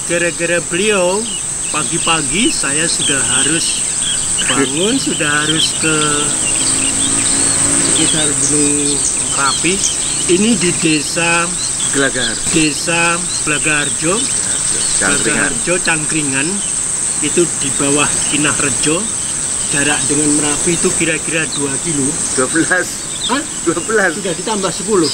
gara-gara beliau pagi-pagi saya sudah harus bangun, sudah harus ke sekitar Gunung Merapi. Ini di desa Blagaharjo, Cangkringan. Itu di bawah Kinarrejo. Jarak dengan Merapi itu kira-kira 2 kilo. 12. Hah? 12. Sudah ditambah 10.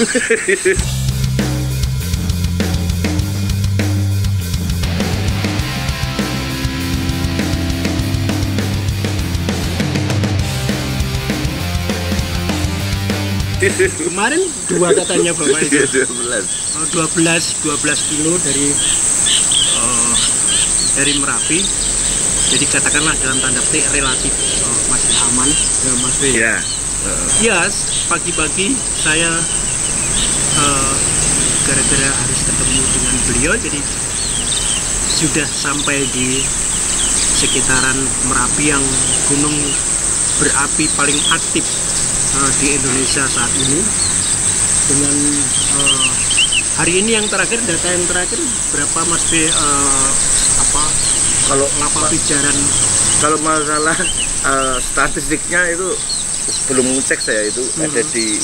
Kemarin 2 katanya Bapak itu. 12 kilo dari Merapi. Jadi katakanlah dalam tanda petik relatif masih aman ya Mas B. Iya. Ya, pagi-pagi saya gara-gara harus ketemu dengan beliau, jadi sudah sampai di sekitaran Merapi yang gunung berapi paling aktif di Indonesia saat ini. Dengan hari ini yang terakhir, data yang terakhir berapa Mas B? Kalau lapa pijaran, kalau masalah statistiknya itu belum ngecek saya, itu ada di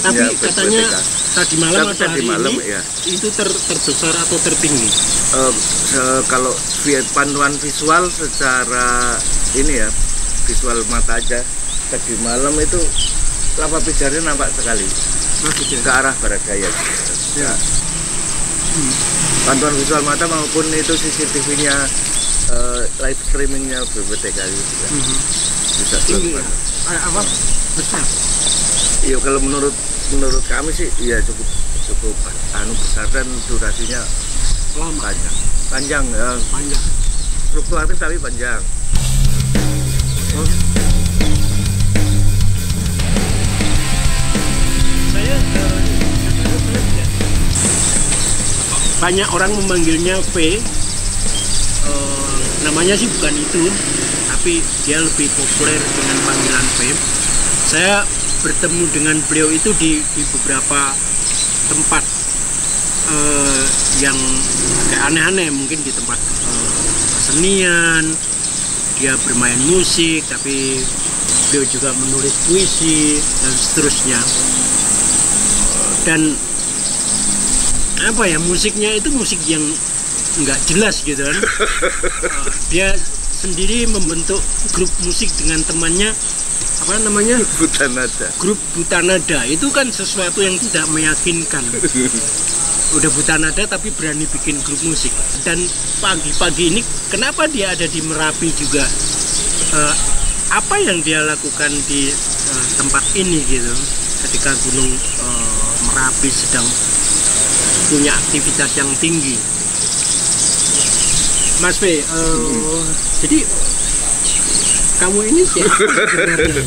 tapi katanya tadi malam atau hari ini ya. Itu terbesar atau tertinggi? Kalau pantuan visual secara ini ya, visual mata aja, tadi malam itu lapa pijarnya nampak sekali ke arah barat daya. Ya. Pantuan visual mata maupun itu CCTV-nya, live streamingnya BPTK juga bisa tinggi. Apa besar? Iya, kalau menurut kami sih ya cukup besar dan durasinya lama, panjang ya. Fluktuatif tapi panjang. Saya banyak orang memanggilnya V. Namanya sih bukan itu, tapi dia lebih populer dengan panggilan V. Saya bertemu dengan beliau itu di beberapa tempat yang kayak aneh-aneh, mungkin di tempat kesenian. Dia bermain musik, tapi beliau juga menulis puisi dan seterusnya. Dan apa ya, musiknya itu musik yang nggak jelas gitu kan. Dia sendiri membentuk grup musik dengan temannya, apa namanya, grup Buta Nada. Itu kan sesuatu yang tidak meyakinkan. Udah buta nada tapi berani bikin grup musik. Dan pagi-pagi ini kenapa dia ada di Merapi juga, apa yang dia lakukan di tempat ini gitu, ketika gunung Merapi sedang punya aktivitas yang tinggi. Mas B, jadi kamu ini siapa sebenarnya?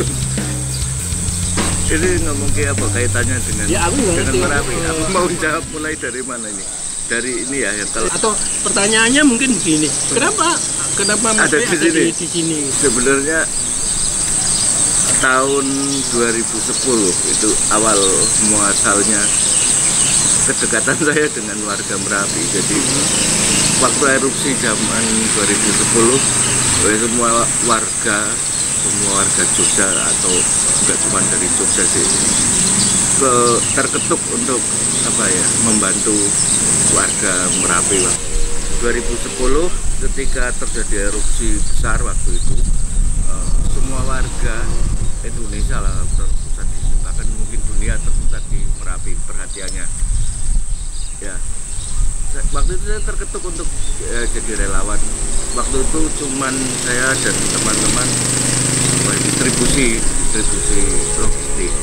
Ini ngomong kayak apa kaitannya dengan Merapi? Aku mau jawab mulai dari mana ini? Dari ini ya, kalau atau pertanyaannya mungkin begini, kenapa Mas B ada di sini? Sebenarnya tahun 2010 itu awal muasalnya kedekatan saya dengan warga Merapi. Jadi waktu erupsi zaman 2010, semua warga Jogja, atau enggak cuma dari Jogja sih, terketuk untuk membantu warga Merapi. 2010 ketika terjadi erupsi besar waktu itu, semua warga Indonesia lah terpusat, bahkan mungkin dunia terpusat di Merapi perhatiannya. Ya, waktu itu saya terketuk untuk jadi relawan. Waktu itu cuman saya dan teman-teman distribusi logistik.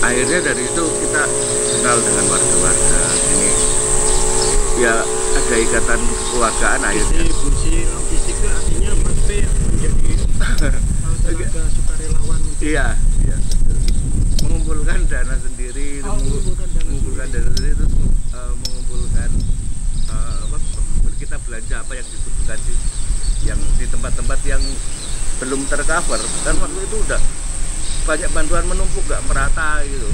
Akhirnya dari itu kita kenal dengan warga-warga ini. Ya, ada ikatan kekeluargaan akhirnya. Distribusi logistik itu artinya Mas B menjadi tenaga sukarelawan. Iya. Mengumpulkan dana sendiri, mengumpulkan terus mengumpulkan kita belanja apa yang dibutuhkan sih, yang di tempat-tempat yang belum tercover. Dan waktu itu udah banyak bantuan menumpuk, nggak merata gitu.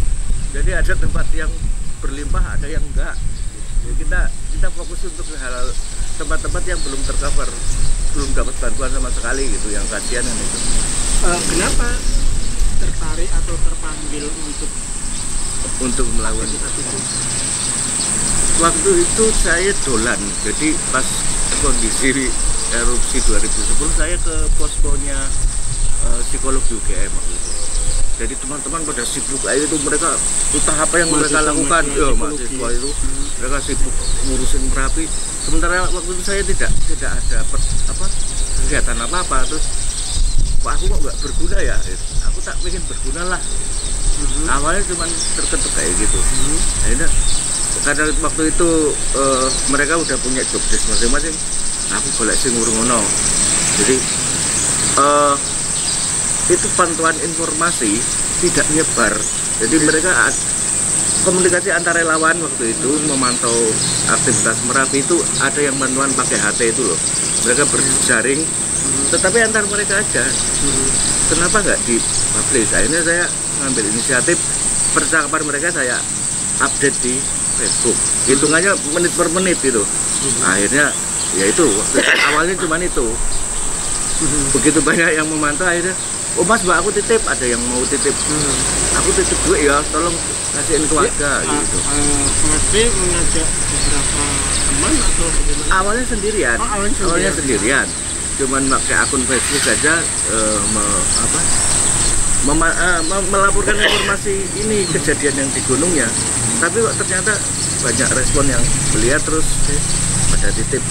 Jadi ada tempat yang berlimpah, ada yang enggak. Ya, kita kita fokus untuk hal tempat-tempat yang belum tercover, belum dapat bantuan sama sekali gitu, yang kasihan kan itu. Kenapa tertarik atau terpanggil untuk melawan itu? Waktu itu saya dolan, jadi pas kondisi erupsi 2010 saya ke poskonya psikologi UGM waktu itu. Jadi teman-teman pada sibuk itu, mereka entah apa yang mereka lakukan, mahasiswa itu mereka sibuk ngurusin Merapi. Sementara waktu itu saya tidak ada kegiatan apa-apa. Terus aku kok nggak berguna ya? Aku tak pengen berguna lah. Awalnya cuma terketuk kayak gitu. Akhirnya karena waktu itu mereka udah punya job desk masing-masing, aku golek sing ngurungono. Jadi itu bantuan informasi tidak nyebar. Jadi mereka komunikasi antar relawan waktu itu memantau aktivitas Merapi itu, ada yang bantuan pakai HT itu loh. Mereka berjaring, tetapi antar mereka aja. Kenapa nggak di-publish? Akhirnya saya ngambil inisiatif, percakapan mereka saya update di Facebook. Hitungannya menit per menit itu. Akhirnya ya itu, awalnya cuma itu. Begitu banyak yang memantau, akhirnya oh mas, mbak aku titip, ada yang mau titip, aku titip gue ya, tolong kasihin keluarga gitu. Mas B mengajak beberapa teman atau bagaimana? Awalnya sendirian, awalnya sendirian, cuman pakai akun Facebook saja, melaporkan informasi ini kejadian yang di gunungnya. Tapi kok ternyata banyak respon yang melihat, terus pada titip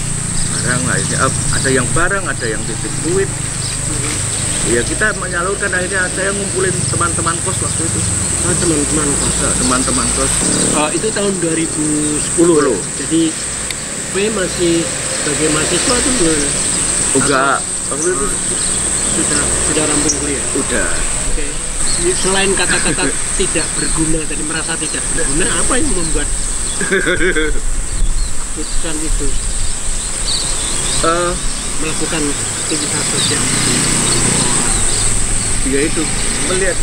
barang, ada yang barang, ada yang titip duit. Ya kita menyalurkan, akhirnya saya ngumpulin teman-teman kos waktu itu. Teman-teman kos. Itu tahun 2010. Jadi P masih sebagai mahasiswa tuh enggak. Waktu itu sudah rampung kuliah. Udah. Oke. Selain kata-kata tidak berguna tadi, merasa tidak berguna, apa yang membuat keputusan itu melakukan aktivitas sosial? Ya itu, melihat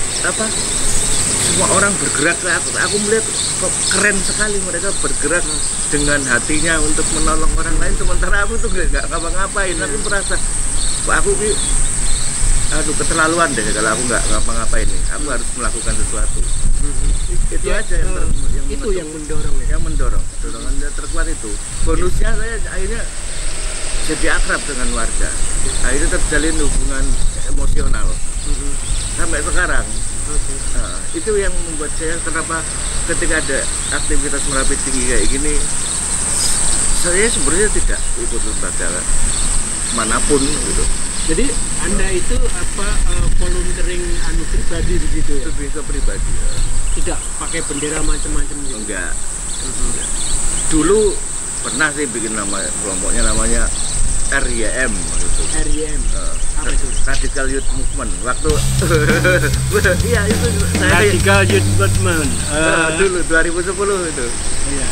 semua orang bergerak, aku melihat kok keren sekali mereka bergerak dengan hatinya untuk menolong orang lain, sementara aku tuh nggak ngapa-ngapain. Aku merasa aku keterlaluan deh kalau aku nggak ngapa-ngapain nih, aku harus melakukan sesuatu. Itu aja yang mendorong ya. Dorongan terkuat itu. Bonusnya saya akhirnya jadi akrab dengan warga, akhirnya terjalin hubungan emosional sampai sekarang. Nah, itu yang membuat saya kenapa ketika ada aktivitas Merapi tinggi kayak gini, saya sebenarnya tidak ikut lembaga manapun gitu. Jadi Anda itu volunteering pribadi begitu ya? Lebih ke pribadi ya. Tidak pakai bendera macam-macam gitu? Enggak. Dulu pernah sih bikin nama kelompoknya, namanya RYM gitu. RYM. Apa itu? Radical Youth Movement. Waktu iya itu Radical Youth Movement. Dulu 2010 itu. Iya.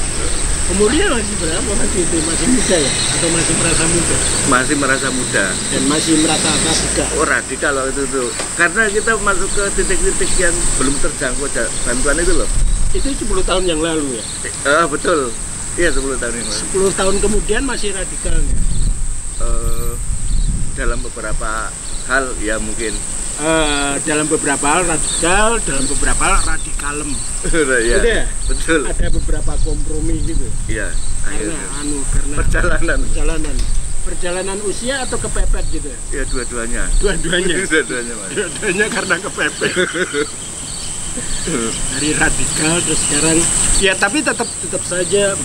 Umurnya masih berapa itu? Masih muda ya? Atau masih merasa muda? Masih merasa muda. Dan masih merasa radikal? Oh radikal loh itu tuh. Karena kita masuk ke titik-titik yang belum terjangkau bantuan itu loh. Itu 10 tahun yang lalu ya? Betul. Iya 10 tahun yang lalu. 10 tahun kemudian masih radikal ya? Dalam beberapa hal ya mungkin. Dalam beberapa hal radikal, dalam beberapa hal radikalem. Ya, ya? Betul. Ada beberapa kompromi gitu. Iya. Karena perjalanan usia atau kepepet gitu ya? Ya dua-duanya. Dua-duanya karena kepepet. Dari radikal terus sekarang ya, tapi tetap saja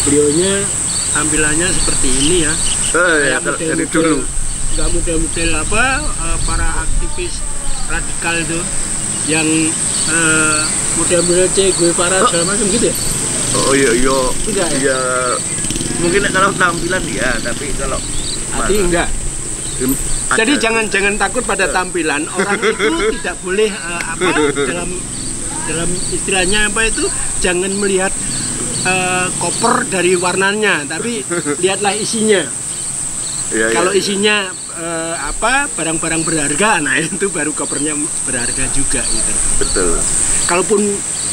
beliaunya tampilannya seperti ini ya. Ya dari dulu. Nggak model-model para aktivis radikal itu yang model-model Che Guevara segala macam gitu ya? Oh iya. Enggak ya? Ya mungkin kalau tampilan ya, tapi kalau enggak. Jadi jangan takut pada tampilan. Orang itu tidak boleh dalam istilahnya jangan melihat koper dari warnanya, tapi lihatlah isinya. Kalau isinya barang-barang berharga, nah itu baru kopernya berharga juga gitu. Betul. Kalaupun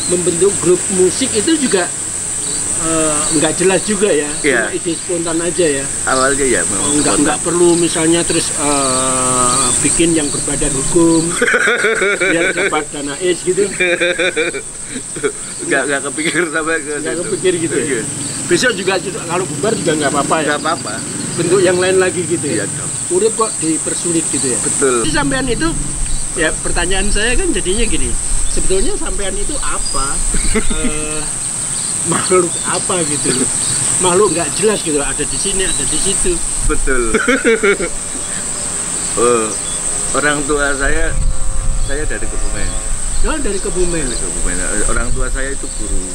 membentuk grup musik itu juga nggak jelas juga ya, Iya. cuma ide spontan aja ya. Awalnya ya memang Nggak perlu misalnya terus bikin yang berbadan hukum biar dapat dana ACE gitu. nggak kepikir sampai ke Nggak situ. kepikir gitu ya. Besok juga kalau bubar juga nggak apa-apa ya. Nggak apa-apa. Bentuk yang lain lagi gitu Iya ya. dong. Urip kok dipersulit gitu ya. Betul. Jadi sampean itu ya, pertanyaan saya kan jadinya gini. Sebetulnya sampean itu apa? Makhluk apa gitu? Makhluk nggak jelas gitu. Ada di sini, ada di situ. Betul. Orang tua saya dari Kebumen. Oh, dari Kebumen. Dari Kebumen. Orang tua saya itu guru.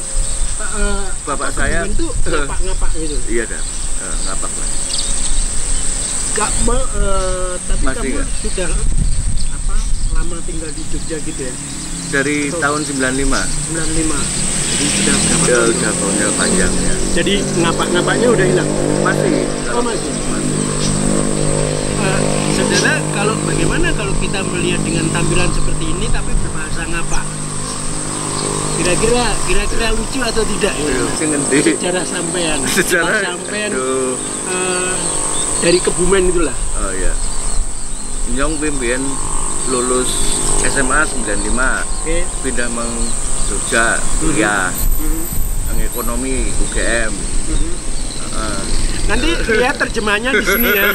Bapak saya Kebumen itu ngapak-ngapak gitu. Iya dah, ngapak lah. Tapi Masih kamu nggak? sudah apa lama tinggal di Jogja gitu ya? Dari tahun 95. 95. Jadi sudah berapa Ya, tahun? udah tahunnya panjang ya. Jadi ngapak-ngapaknya udah hilang. Masih. Oh, masih. Saudara, bagaimana kalau kita melihat dengan tampilan seperti ini tapi berbahasa ngapak? Kira-kira lucu atau tidak ya? Sing ngendi? Sejarah sampean. Sejarah sampean aduh. dari Kebumen itulah. Oh iya. Nyong pimpin lulus SMA 95, Oke. pindah meng Jogja kuliah yang ekonomi UGM. Nanti lihat terjemahannya di sini ya,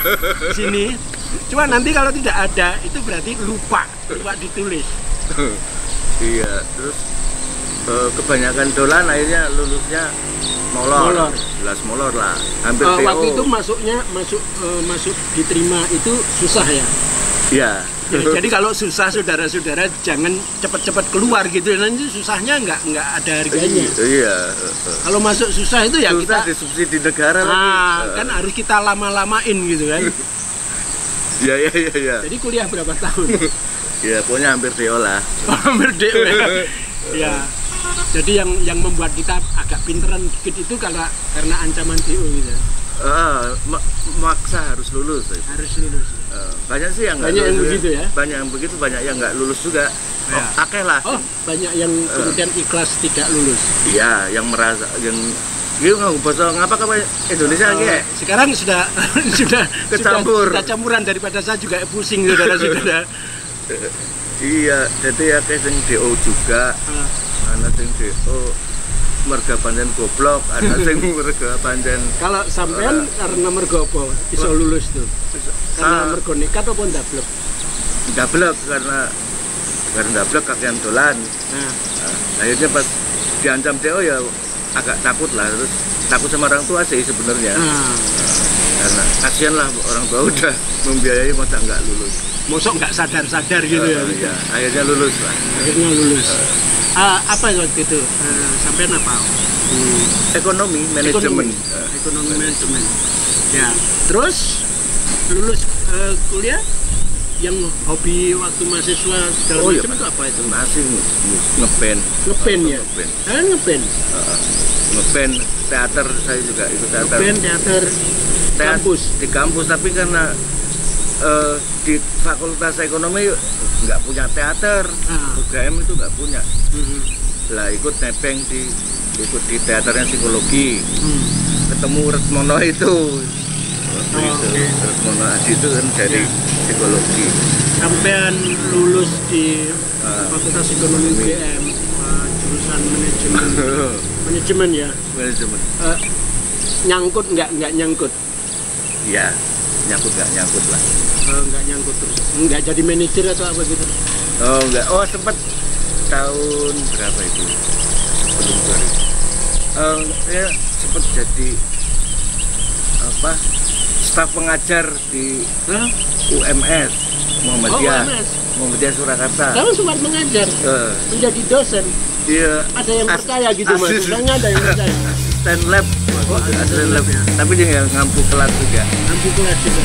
di sini. Cuma nanti kalau tidak ada itu berarti lupa ditulis. Iya, terus kebanyakan dolan akhirnya lulusnya molor. Jelas molor lah, hampir TO. Waktu itu masuk diterima itu susah ya. Iya. Ya, jadi kalau susah saudara-saudara jangan cepat-cepat keluar gitu, nanti susahnya nggak ada harganya. Iya. Kalau masuk susah itu ya Susah kita disubsidi negara kan harus kita lama-lamain gitu kan. Iya. Jadi kuliah berapa tahun? Ya pokoknya hampir DO lah. Hampir DO ya. Ya. Jadi yang membuat kita agak pinteran dikit itu karena ancaman DO gitu. Maksa harus lulus. Harus lulus. Banyak sih yang nggak Banyak yang lulus, begitu ya? Banyak yang begitu, banyak yang nggak lulus juga. Ya. Akeh lah. Oh, banyak yang kemudian ikhlas tidak lulus. Iya, yang merasa yang gitu nggak bahasa ngapa Indonesia lagi ya? Sekarang sudah Kecampur. sudah campuran, daripada saya juga pusing saudara-saudara. Iya, jadi akeh sing DO juga. Ana sing DO merga pancen goblok, ana sing merga pancen. Kalau sampean karena mergo apa iso lulus tuh? Karena mergo nekat apa ndablek? Ndablek karena ndablek kakean dolan. Nah, Akhirnya pas diancam DO ya agak takut lah, terus takut sama orang tua sih sebenarnya. Karena kasihan lah orang tua udah membiayai masa nggak lulus. mosok nggak sadar-sadar gitu ya. Iya, akhirnya lulus lah. Akhirnya lulus. Apa waktu itu? Sampean apa? Ekonomi manajemen. Ekonomi manajemen. Ya. Terus lulus kuliah yang hobi waktu mahasiswa segala macam itu apa itu? Masih ngeband. Ngeband ya? Ngeband. Ngeband? Ngeband, teater saya juga ikut teater. Ngeband, teater, kampus? Di kampus, tapi karena di fakultas ekonomi nggak punya teater, UGM itu nggak punya. Lah ikut nebeng ikut di teaternya psikologi. Ketemu Retmono itu. Retmono Adi itu kan dari psikologi. Sampean lulus di Fakultas Ekonomi UGM, jurusan manajemen. Manajemen ya? Manajemen. Nyangkut nggak nyangkut? Iya, nggak nyangkut lah. Nggak nyangkut terus? Nggak jadi manajer atau apa gitu? Oh nggak, sempat tahun berapa itu? Belum 2000. Saya sempat jadi staf pengajar di UMS Muhammadiyah. Muhammadiyah Surakarta. Kamu sempat mengajar, menjadi dosen. Iya. Ada yang percaya gitu mas? Misalnya ada yang percaya. Asisten lab. Asisten lab. Tapi dia nggak ngampu kelas juga. Ngampu kelas juga.